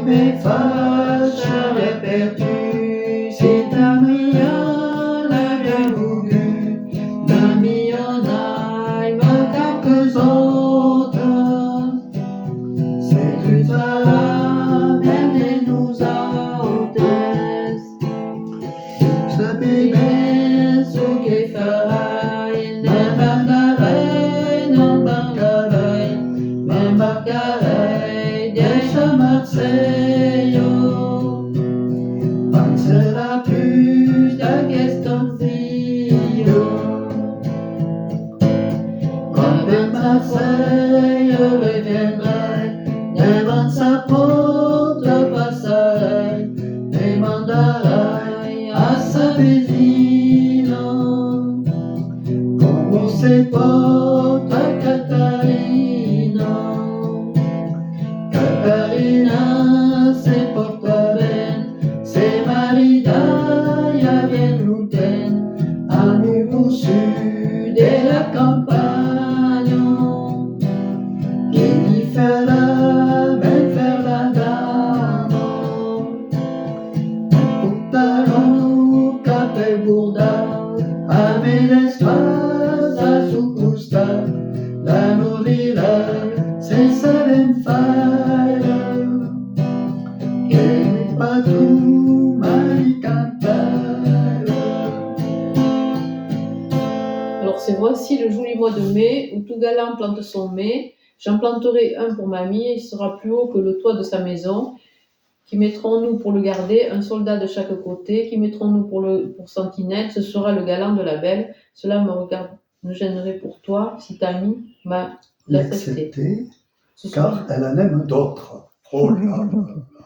mes fâcherais perdu, si ta mia l'avait voulu, la mia n'aille ma quelques autres. C'est tu feras mener nous autres. Ce bébé, ce qui fera, il ne manquerait, non manquerait, mais manquerait des chemins Marseille. Pensera plus de questions comme Marseille reviendrait, devant sa porte passerait, demanderait à sa voisine comment se porte Catarina. Catarina se porte bien, se marida ya bien lointaine, à nouveau sud de la campagne, qui n'y fera même faire la dame. Portaron capé bourda, à mes espaces à sous costa, la nourrira, c'est sa même faire, que pas tout mari cantar. Alors c'est voici le joli mois de mai, où tout galant plante son mai. J'en planterai un pour mamie, il sera plus haut que le toit de sa maison. Qui mettrons-nous pour le garder? Un soldat de chaque côté. Qui mettrons-nous pour sentinelle? Ce sera le galant de la belle. Cela me gênerait pour toi, si ta mie m'a l'accepté. Car elle en aime d'autres. Oh là là.